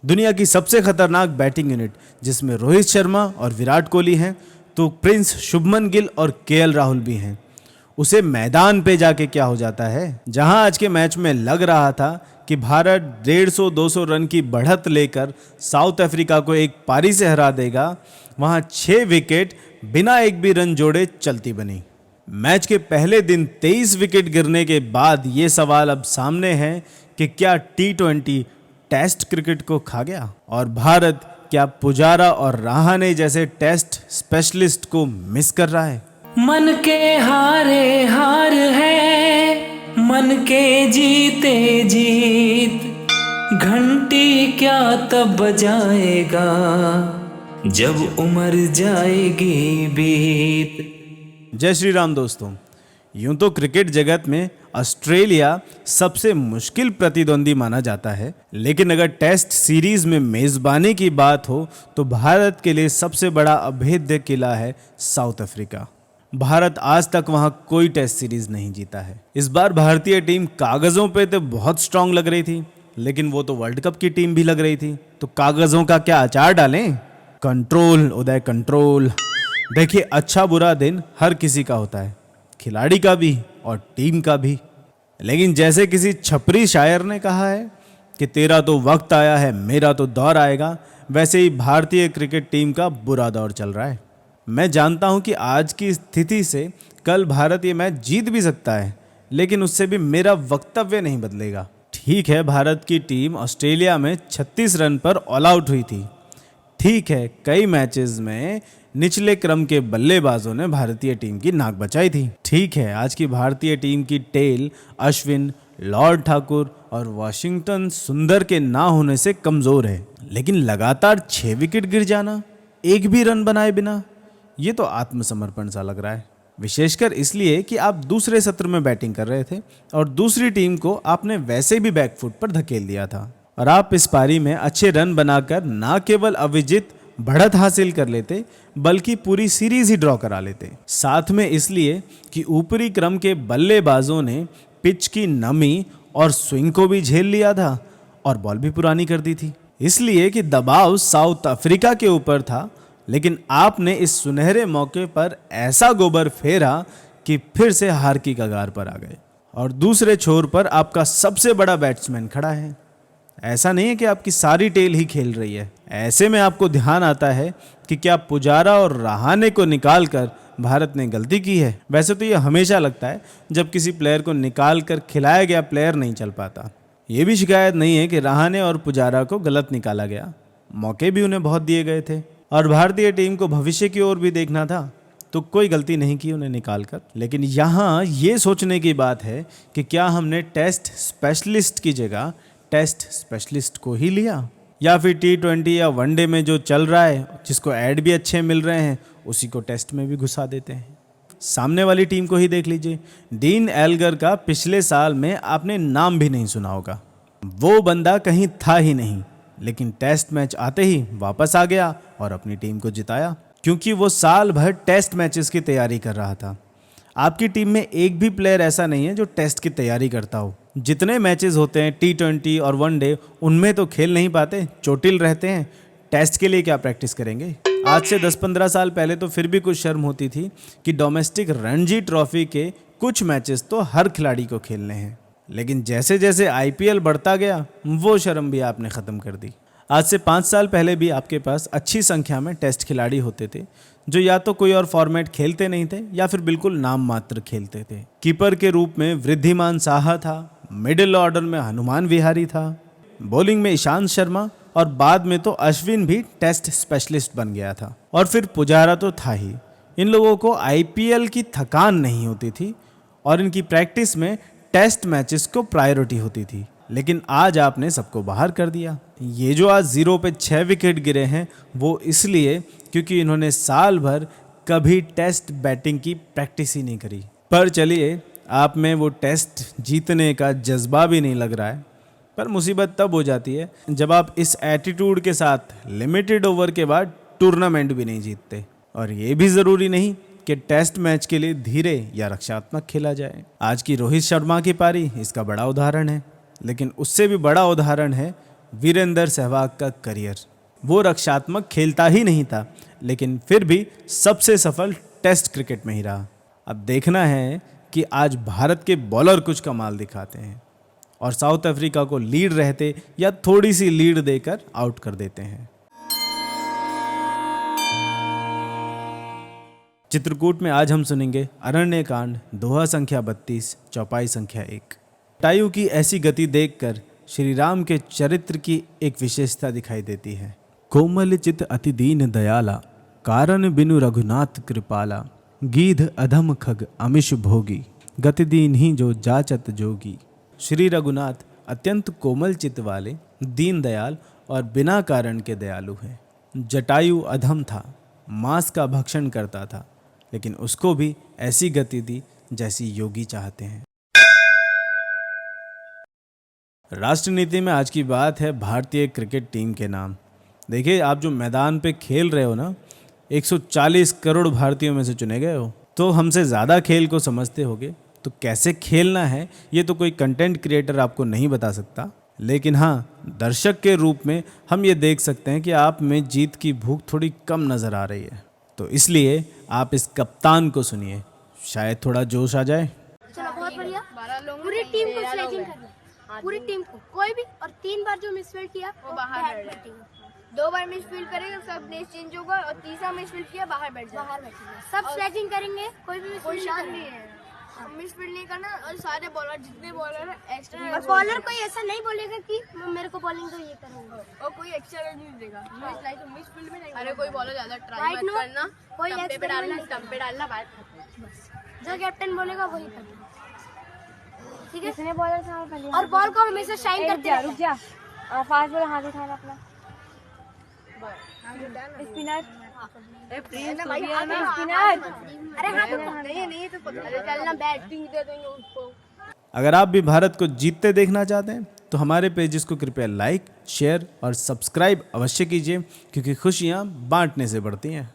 दुनिया की सबसे खतरनाक बैटिंग यूनिट जिसमें रोहित शर्मा और विराट कोहली हैं, तो प्रिंस शुभमन गिल और केएल राहुल भी हैं। उसे मैदान पे जाके क्या हो जाता है। जहां आज के मैच में लग रहा था कि भारत 150-200 रन की बढ़त लेकर साउथ अफ्रीका को एक पारी से हरा देगा, वहां 6 विकेट बिना एक भी रन जोड़े चलती बनी। मैच के पहले दिन 23 विकेट गिरने के बाद ये सवाल अब सामने है कि क्या T20 टेस्ट क्रिकेट को खा गया और भारत क्या पुजारा और रहाणे जैसे टेस्ट स्पेशलिस्ट को मिस कर रहा है। मन के हारे हार है, मन के जीते जीत, घंटी क्या तब बजाएगा जब उम्र जाएगी बीत। जय श्री राम दोस्तों। यूं तो क्रिकेट जगत में ऑस्ट्रेलिया सबसे मुश्किल प्रतिद्वंदी माना जाता है, लेकिन अगर टेस्ट सीरीज में मेजबानी की बात हो तो भारत के लिए सबसे बड़ा अभेद्य किला है साउथ अफ्रीका। भारत आज तक वहां कोई टेस्ट सीरीज नहीं जीता है। इस बार भारतीय टीम कागजों पे तो बहुत स्ट्रांग लग रही थी, लेकिन वो तो वर्ल्ड कप की टीम भी लग रही थी, तो कागजों का क्या अचार डालें। कंट्रोल उदय कंट्रोल। देखिए, अच्छा बुरा दिन हर किसी का होता है, खिलाड़ी का भी और टीम का भी। लेकिन जैसे किसी छपरी शायर ने कहा है कि तेरा तो वक्त आया है, मेरा तो दौर आएगा, वैसे ही भारतीय क्रिकेट टीम का बुरा दौर चल रहा है। मैं जानता हूं कि आज की स्थिति से कल भारत ये मैच जीत भी सकता है, लेकिन उससे भी मेरा वक्तव्य नहीं बदलेगा। ठीक है, भारत की टीम ऑस्ट्रेलिया में 36 रन पर ऑल आउट हुई थी। ठीक है, कई मैचेस में निचले क्रम के बल्लेबाजों ने भारतीय टीम की नाक बचाई थी। ठीक है, आज की भारतीय टीम की टेल अश्विन, लॉर्ड ठाकुर और वाशिंगटन सुंदर के ना होने से कमजोर है, लेकिन लगातार 6 विकेट गिर जाना एक भी रन बनाए बिना, ये तो आत्मसमर्पण सा लग रहा है। विशेषकर इसलिए कि आप दूसरे सत्र में बैटिंग कर रहे थे और दूसरी टीम को आपने वैसे भी बैकफुट पर धकेल दिया था, और आप इस पारी में अच्छे रन बनाकर ना केवल अविजित बढ़त हासिल कर लेते बल्कि पूरी सीरीज ही ड्रॉ करा लेते। साथ में इसलिए कि ऊपरी क्रम के बल्लेबाजों ने पिच की नमी और स्विंग को भी झेल लिया था और बॉल भी पुरानी कर दी थी, इसलिए कि दबाव साउथ अफ्रीका के ऊपर था। लेकिन आपने इस सुनहरे मौके पर ऐसा गोबर फेरा कि फिर से हार की कगार पर आ गए, और दूसरे छोर पर आपका सबसे बड़ा बैट्समैन खड़ा है। ऐसा नहीं है कि आपकी सारी टेल ही खेल रही है। ऐसे में आपको ध्यान आता है कि क्या पुजारा और रहाणे को निकाल कर भारत ने गलती की है। वैसे तो ये हमेशा लगता है जब किसी प्लेयर को निकाल कर खिलाया गया प्लेयर नहीं चल पाता। ये भी शिकायत नहीं है कि रहाणे और पुजारा को गलत निकाला गया, मौके भी उन्हें बहुत दिए गए थे, और भारतीय टीम को भविष्य की ओर भी देखना था, तो कोई गलती नहीं की उन्हें निकाल कर। लेकिन यहाँ ये सोचने की बात है कि क्या हमने टेस्ट स्पेशलिस्ट की जगह टेस्ट स्पेशलिस्ट को ही लिया, या फिर T20 या वनडे में जो चल रहा है, जिसको ऐड भी अच्छे मिल रहे हैं, उसी को टेस्ट में भी घुसा देते हैं। सामने वाली टीम को ही देख लीजिए। डीन एल्गर का पिछले साल में आपने नाम भी नहीं सुना होगा। वो बंदा कहीं था ही नहीं, लेकिन टेस्ट मैच आते ही वापस आ गया और अपनी टीम को जिताया, क्योंकि वो साल भर टेस्ट मैचेस की तैयारी कर रहा था। आपकी टीम में एक भी प्लेयर ऐसा नहीं है जो टेस्ट की तैयारी करता हो। जितने मैचेस होते हैं T20 और वनडे, उनमें तो खेल नहीं पाते, चोटिल रहते हैं। टेस्ट के लिए क्या प्रैक्टिस करेंगे। आज से 10-15 साल पहले तो फिर भी कुछ शर्म होती थी कि डोमेस्टिक रणजी ट्रॉफी के कुछ मैचेस तो हर खिलाड़ी को खेलने हैं, लेकिन जैसे जैसे IPL बढ़ता गया वो शर्म भी आपने ख़त्म कर दी। आज से 5 साल पहले भी आपके पास अच्छी संख्या में टेस्ट खिलाड़ी होते थे जो या तो कोई और फॉर्मेट खेलते नहीं थे या फिर बिल्कुल नाम मात्र खेलते थे। कीपर के रूप में वृद्धिमान साहा था, मिडिल ऑर्डर में हनुमान विहारी था, बॉलिंग में ईशांत शर्मा, और बाद में तो अश्विन भी टेस्ट स्पेशलिस्ट बन गया था, और फिर पुजारा तो था ही। इन लोगों को IPL की थकान नहीं होती थी और इनकी प्रैक्टिस में टेस्ट मैचेस को प्रायोरिटी होती थी। लेकिन आज आपने सबको बाहर कर दिया। ये जो आज 0 पे 6 विकेट गिरे हैं, वो इसलिए क्योंकि इन्होंने साल भर कभी टेस्ट बैटिंग की प्रैक्टिस ही नहीं करी। पर चलिए, आप में वो टेस्ट जीतने का जज्बा भी नहीं लग रहा है। पर मुसीबत तब हो जाती है जब आप इस एटीट्यूड के साथ लिमिटेड ओवर के बाद टूर्नामेंट भी नहीं जीतते। और ये भी ज़रूरी नहीं कि टेस्ट मैच के लिए धीरे या रक्षात्मक खेला जाए। आज की रोहित शर्मा की पारी इसका बड़ा उदाहरण है, लेकिन उससे भी बड़ा उदाहरण है वीरेंद्र सहवाग का करियर। वो रक्षात्मक खेलता ही नहीं था, लेकिन फिर भी सबसे सफल टेस्ट क्रिकेट में ही रहा। अब देखना है कि आज भारत के बॉलर कुछ कमाल दिखाते हैं और साउथ अफ्रीका को लीड रहते या थोड़ी सी लीड देकर आउट कर देते हैं। चित्रकूट में आज हम सुनेंगे अरण्य कांड, दोहा संख्या 32, चौपाई संख्या 1। जटायु की ऐसी गति देखकर श्री राम के चरित्र की एक विशेषता दिखाई देती है। कोमल चित अति दीन दयाला, कारण बिनु रघुनाथ कृपाला, गीध अधम खग अमिष भोगी, गति दीन ही जो जाचत जोगी। श्री रघुनाथ अत्यंत कोमल चित्त वाले, दीन दयाल और बिना कारण के दयालु हैं। जटायु अधम था, मांस का भक्षण करता था, लेकिन उसको भी ऐसी गति दी जैसी योगी चाहते हैं। राष्ट्र नीति में आज की बात है भारतीय क्रिकेट टीम के नाम। देखिए, आप जो मैदान पे खेल रहे हो ना, 140 करोड़ भारतीयों में से चुने गए हो, तो हमसे ज़्यादा खेल को समझते होगे। तो कैसे खेलना है ये तो कोई कंटेंट क्रिएटर आपको नहीं बता सकता, लेकिन हाँ, दर्शक के रूप में हम ये देख सकते हैं कि आप में जीत की भूख थोड़ी कम नज़र आ रही है। तो इसलिए आप इस कप्तान को सुनिए, शायद थोड़ा जोश आ जाए। चलो, बहुत बढ़िया। पूरी टीम को स्लेजिंग करना, पूरी टीम को, कोई भी, और 3 बार जो मिसफील्ड किया वो बाहर बैठ जाएगा। 2 बार मिसफील्ड करेगा सब प्लेस चेंज होगा, और तीसरा मिसफील्ड किया बाहर बैठ जाएगा। सब स्लेजिंग करेंगे, कोई भी मिसफील्ड नहीं है, मिसफील्ड नहीं करना। और सारे बॉलर, जितने बॉलर है एक्स्ट्रा, और बॉलर कोई ऐसा नहीं बोलेगा कि मेरे को बॉलिंग तो ये करूंगा, और कोई एक्स्ट्रा रन नहीं देगा। मिसफील्ड में नहीं, अरे कोई बॉलर ज्यादा ट्राई मत करना, कोई स्टंप पे डालना, स्टंप पे डालना, बस जो कैप्टन बोलेगा वही करना, ठीक है। कितने बॉलर से और बॉल को हमेशा शाइन करते हैं। रुक जा, फास्ट बॉल हाथ उठाना अपना, स्पिनर, अरे हाथ नहीं तो चलना, बैटिंग दे देंगे उसको। अगर आप भी भारत को जीतते देखना चाहते हैं तो हमारे पेजेस को कृपया लाइक, शेयर और सब्सक्राइब अवश्य कीजिए, क्योंकि खुशियाँ बांटने से बढ़ती हैं।